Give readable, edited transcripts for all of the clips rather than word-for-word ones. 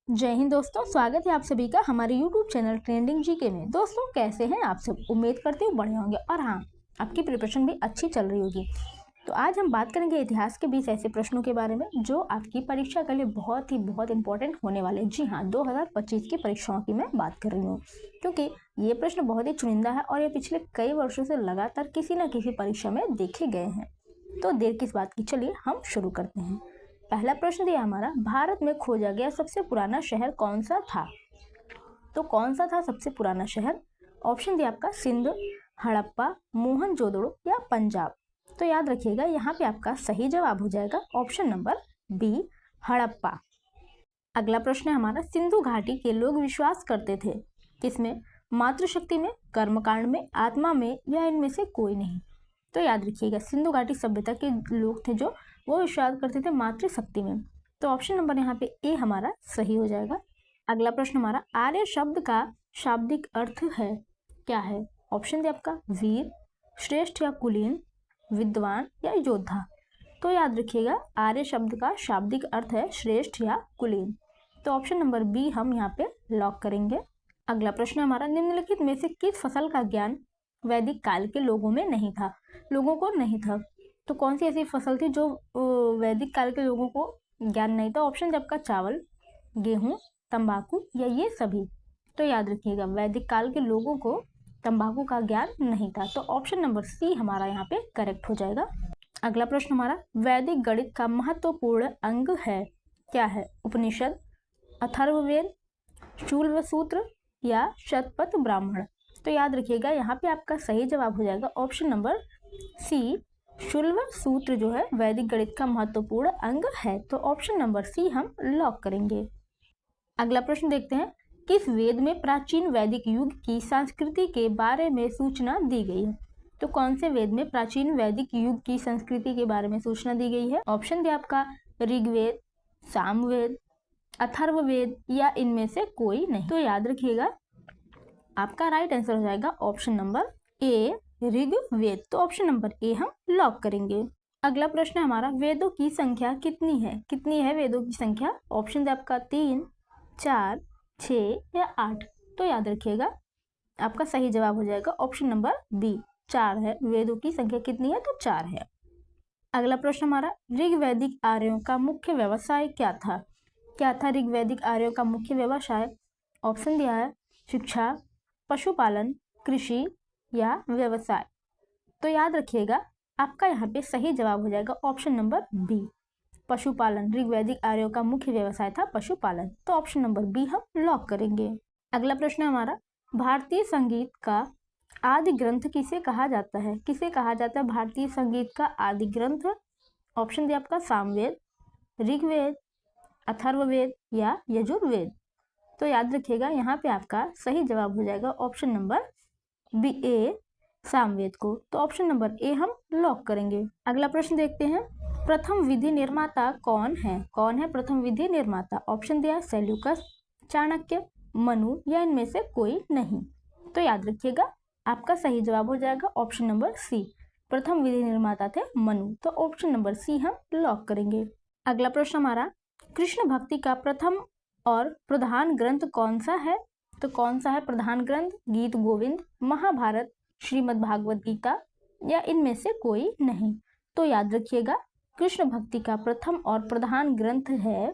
जय हिंद दोस्तों, स्वागत है आप सभी का हमारे YouTube चैनल ट्रेंडिंग जीके में। दोस्तों कैसे हैं आप सब? उम्मीद करते हूँ बढ़िया होंगे और हाँ, आपकी प्रिपरेशन भी अच्छी चल रही होगी। तो आज हम बात करेंगे इतिहास के 20 ऐसे प्रश्नों के बारे में जो आपकी परीक्षा के लिए बहुत इंपॉर्टेंट होने वाले। जी हाँ, 2025 की परीक्षाओं की मैं बात कर रही हूँ, क्योंकि ये प्रश्न बहुत ही चुनिंदा है और ये पिछले कई वर्षों से लगातार किसी न किसी परीक्षा में देखे गए हैं। तो देर किस बात की, चलिए हम शुरू करते हैं। पहला प्रश्न दिया हमारा, भारत में खोजा गया सबसे पुराना शहर कौन सा था? तो कौन सा था सबसे पुराना शहर? ऑप्शन दिया आपका सिंध, हड़प्पा, मोहनजोदड़ो या पंजाब। तो याद रखिएगा, यहाँ पे आपका सही जवाब हो जाएगा ऑप्शन नंबर बी, हड़प्पा। अगला प्रश्न है हमारा, सिंधु घाटी के लोग विश्वास करते थे किसमें? मातृशक्ति में, कर्मकांड में, आत्मा में या इनमें से कोई नहीं। तो याद रखिएगा, सिंधु घाटी सभ्यता के लोग थे जो वो विश्वास करते थे मातृशक्ति में। तो ऑप्शन नंबर यहाँ पे ए हमारा सही हो जाएगा। अगला प्रश्न हमारा, आर्य शब्द का शाब्दिक अर्थ है क्या है? ऑप्शन दे आपका वीर, श्रेष्ठ या कुलीन, विद्वान या योद्धा। तो याद रखिएगा, आर्य शब्द का शाब्दिक अर्थ है श्रेष्ठ या कुलीन। तो ऑप्शन नंबर बी हम यहाँ पे लॉक करेंगे। अगला प्रश्न हमारा, निम्नलिखित में से किस फसल का ज्ञान वैदिक काल के लोगों में नहीं था? लोगों को नहीं था। तो कौन सी ऐसी फसल थी जो वैदिक काल के लोगों को ज्ञान नहीं था? ऑप्शन जब का चावल, गेहूं, तंबाकू या ये सभी। तो याद रखिएगा, वैदिक काल के लोगों को तंबाकू का ज्ञान नहीं था। तो ऑप्शन नंबर सी हमारा यहाँ पे करेक्ट हो जाएगा। अगला प्रश्न हमारा, वैदिक गणित का महत्वपूर्ण अंग है क्या है? उपनिषद, अथर्ववेद, शूल सूत्र या शतपथ ब्राह्मण। तो याद रखिएगा, यहाँ पे आपका सही जवाब हो जाएगा ऑप्शन नंबर सी, शूल सूत्र जो है वैदिक गणित का महत्वपूर्ण अंग है। तो ऑप्शन नंबर सी हम लॉक करेंगे। अगला प्रश्न देखते हैं, किस वेद में प्राचीन वैदिक युग की संस्कृति के बारे में सूचना दी गई है? तो कौन से वेद में प्राचीन वैदिक युग की संस्कृति के बारे में सूचना दी गई है? ऑप्शन दिया आपका ऋग्वेद, सामवेद, अथर्ववेद या इनमें से कोई नहीं। तो याद रखिएगा, आपका राइट आंसर हो जाएगा ऑप्शन नंबर ए, ऋग्वेद। तो ऑप्शन नंबर ए हम लॉक करेंगे। अगला प्रश्न हमारा, वेदों की संख्या कितनी है? कितनी है वेदों की संख्या? ऑप्शन है आपका 3, 4, 6 या 8। तो याद रखिएगा, आपका सही जवाब हो जाएगा ऑप्शन नंबर बी, 4 है। वेदों की संख्या कितनी है? तो 4 है। अगला प्रश्न हमारा, ऋग्वैदिक आर्यों का मुख्य व्यवसाय क्या था? क्या था ऋग्वैदिक आर्यों का मुख्य व्यवसाय? ऑप्शन दिया है शिक्षा, पशुपालन, कृषि या व्यवसाय। तो याद रखिएगा, आपका यहाँ पे सही जवाब हो जाएगा ऑप्शन नंबर बी, पशुपालन। ऋग्वैदिक आर्यों का मुख्य व्यवसाय था पशुपालन। तो ऑप्शन नंबर बी हम लॉक करेंगे। अगला प्रश्न हमारा, भारतीय संगीत का आदि ग्रंथ किसे कहा जाता है? किसे कहा जाता है भारतीय संगीत का आदि ग्रंथ? ऑप्शन दिया आपका सामवेद, ऋग्वेद, अथर्ववेद या यजुर्वेद। तो याद रखिएगा, यहाँ पे आपका सही जवाब हो जाएगा ऑप्शन नंबर बी, ए, सामवेद को। तो ऑप्शन नंबर ए हम लॉक करेंगे। अगला प्रश्न देखते हैं, प्रथम विधि निर्माता कौन है? कौन है प्रथम विधि निर्माता? ऑप्शन दिया सेल्यूकस, चाणक्य, मनु या इनमें से कोई नहीं। तो याद रखिएगा, आपका सही जवाब हो जाएगा ऑप्शन नंबर सी, प्रथम विधि निर्माता थे मनु। तो ऑप्शन नंबर सी हम लॉक करेंगे। अगला प्रश्न हमारा, कृष्ण भक्ति का प्रथम और प्रधान ग्रंथ कौन सा है? तो कौन सा है प्रधान ग्रंथ? गीत गोविंद, महाभारत, श्रीमद् भागवत गीता या इनमें से कोई नहीं। तो याद रखिएगा, कृष्ण भक्ति का प्रथम और प्रधान ग्रंथ है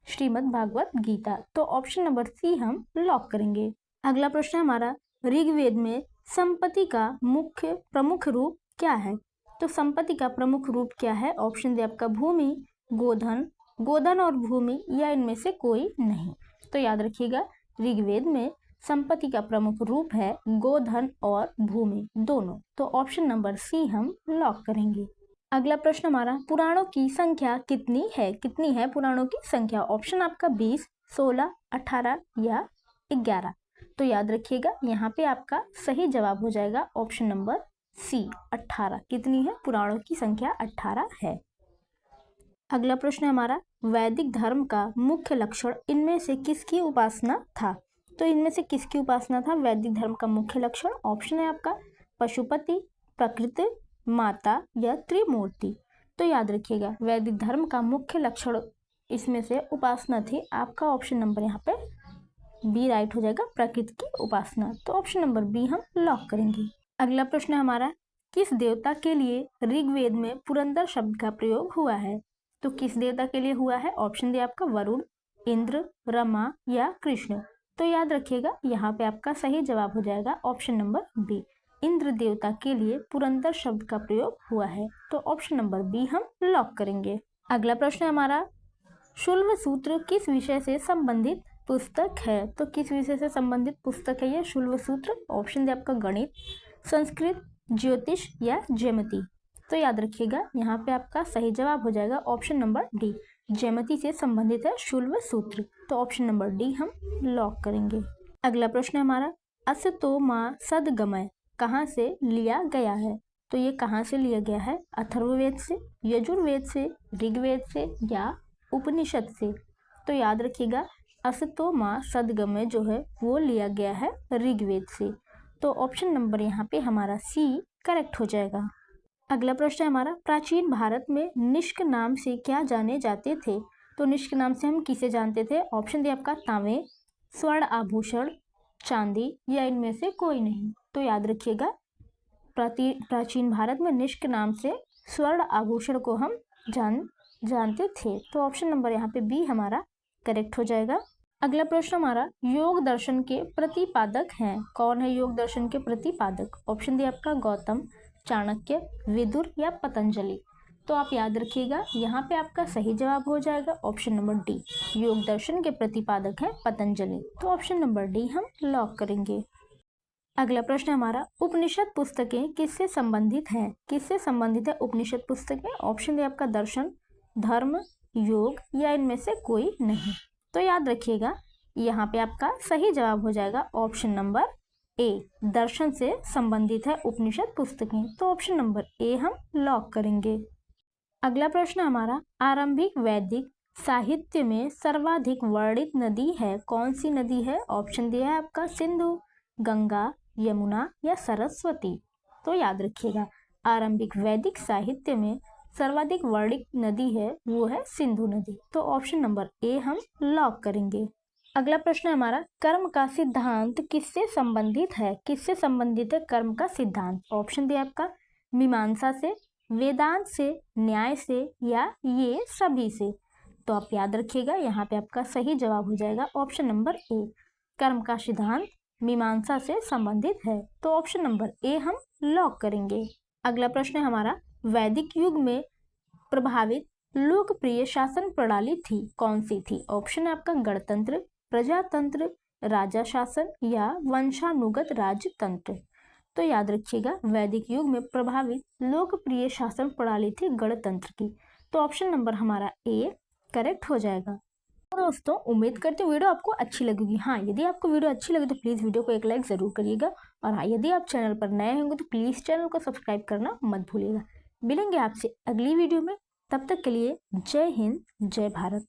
श्रीमद् भागवत गीता। तो ऑप्शन नंबर सी हम लॉक करेंगे। अगला प्रश्न हमारा, ऋग्वेद में संपत्ति का प्रमुख रूप क्या है? तो संपत्ति का प्रमुख रूप क्या है? ऑप्शन दे आपका भूमि, गोधन, गोधन और भूमि या इनमें से कोई नहीं। तो याद रखिएगा, ऋग्वेद में संपत्ति का प्रमुख रूप है गोधन और भूमि दोनों। तो ऑप्शन नंबर सी हम लॉक करेंगे। अगला प्रश्न हमारा, पुराणों की संख्या कितनी है? कितनी है पुराणों की संख्या? ऑप्शन आपका 20, 16, 18 या 11। तो याद रखिएगा, यहाँ पे आपका सही जवाब हो जाएगा ऑप्शन नंबर सी, 18। कितनी है? पुराणों की संख्या 18 है। अगला प्रश्न हमारा, वैदिक धर्म का मुख्य लक्षण इनमें से किसकी उपासना था? तो इनमें से किसकी उपासना था वैदिक धर्म का मुख्य लक्षण? ऑप्शन है आपका पशुपति, प्रकृति, माता या त्रिमूर्ति। तो याद रखिएगा, वैदिक धर्म का मुख्य लक्षण इसमें से उपासना थी, आपका ऑप्शन नंबर यहाँ पे बी राइट हो जाएगा, प्रकृति की उपासना। तो ऑप्शन नंबर बी हम लॉक करेंगे। अगला प्रश्न हमारा, किस देवता के लिए ऋग्वेद में पुरंदर शब्द का प्रयोग हुआ है? तो किस देवता के लिए हुआ है? ऑप्शन दिया आपका वरुण, इंद्र, रमा या कृष्ण। तो याद रखिएगा यहाँ पे आपका सही जवाब हो जाएगा ऑप्शन नंबर बी, इंद्र देवता के लिए पुरंदर शब्द का प्रयोग हुआ है। तो ऑप्शन नंबर बी हम लॉक करेंगे। अगला प्रश्न हमारा, शुल्ब सूत्र किस विषय से संबंधित पुस्तक है? तो किस विषय से संबंधित पुस्तक है ये शुल्ब सूत्र? ऑप्शन दिया आपका गणित, संस्कृत, ज्योतिष या ज्यामिति। तो याद रखिएगा यहाँ पे आपका सही जवाब हो जाएगा ऑप्शन नंबर डी, ज्यामिति से संबंधित है शुल्ब सूत्र। तो ऑप्शन नंबर डी हम लॉक करेंगे। अगला प्रश्न हमारा, असतो मा सद्गमय कहाँ से लिया गया है? तो ये कहाँ से लिया गया है? अथर्ववेद से, यजुर्वेद से, ऋग्वेद से या उपनिषद से? तो याद रखिएगा असतो मा सद्गमय जो है वो लिया गया है ऋग्वेद से। तो ऑप्शन नंबर यहाँ पे हमारा सी करेक्ट हो जाएगा। अगला प्रश्न हमारा, प्राचीन भारत में निष्क नाम से क्या जाने जाते थे? तो निष्क नाम से हम किसे जानते थे? ऑप्शन दिया आपका तांबे, स्वर्ण आभूषण, चांदी या इनमें से कोई नहीं। तो याद रखिएगा प्राचीन भारत में निष्क नाम से स्वर्ण आभूषण को हम जानते थे। तो ऑप्शन नंबर यहाँ पे बी हमारा करेक्ट हो जाएगा। अगला प्रश्न हमारा, योग दर्शन के प्रतिपादक हैं? कौन है योग दर्शन के प्रतिपादक? ऑप्शन दिया आपका गौतम, चाणक्य, विदुर या पतंजलि। तो आप याद रखिएगा यहाँ पे आपका सही जवाब हो जाएगा ऑप्शन नंबर डी, योग दर्शन के प्रतिपादक है पतंजलि। तो ऑप्शन नंबर डी हम लॉक करेंगे। अगला प्रश्न हमारा, उपनिषद पुस्तकें किससे संबंधित हैं? किससे संबंधित है उपनिषद पुस्तकें? ऑप्शन दिया आपका दर्शन, धर्म, योग या इनमें से कोई नहीं। तो याद रखिएगा यहाँ पे आपका सही जवाब हो जाएगा ऑप्शन नंबर ए, दर्शन से संबंधित है उपनिषद पुस्तकें। तो ऑप्शन नंबर ए हम लॉक करेंगे। अगला प्रश्न हमारा, आरंभिक वैदिक साहित्य में सर्वाधिक वर्णित नदी है? कौन सी नदी है? ऑप्शन दिया है आपका सिंधु, गंगा, यमुना या सरस्वती। तो याद रखिएगा आरंभिक वैदिक साहित्य में सर्वाधिक वर्णित नदी है वो है सिंधु नदी। तो ऑप्शन नंबर ए हम लॉक करेंगे। अगला प्रश्न हमारा, कर्म का सिद्धांत किससे संबंधित है? किससे संबंधित है कर्म का सिद्धांत? ऑप्शन दिया आपका मीमांसा से, वेदांत से, न्याय से या ये सभी से। तो आप याद रखिएगा यहाँ पे आपका सही जवाब हो जाएगा ऑप्शन नंबर ए, कर्म का सिद्धांत मीमांसा से संबंधित है। तो ऑप्शन नंबर ए हम लॉक करेंगे। अगला प्रश्न हमारा, वैदिक युग में प्रभावित लोकप्रिय शासन प्रणाली थी, कौन सी थी? ऑप्शन है आपका गणतंत्र, प्रजातंत्र, राजा शासन या वंशानुगत राजतंत्र। तो याद रखिएगा वैदिक युग में प्रभावित लोकप्रिय शासन प्रणाली थी गणतंत्र की। तो ऑप्शन नंबर हमारा ए करेक्ट हो जाएगा। तो दोस्तों उम्मीद करती हूँ वीडियो आपको अच्छी लगेगी। हाँ, यदि आपको वीडियो अच्छी लगे तो प्लीज़ वीडियो को एक लाइक ज़रूर करिएगा। और हाँ, यदि आप चैनल पर नए होंगे तो प्लीज़ चैनल को सब्सक्राइब करना मत भूलिएगा। मिलेंगे आपसे अगली वीडियो में, तब तक के लिए जय हिंद, जय भारत।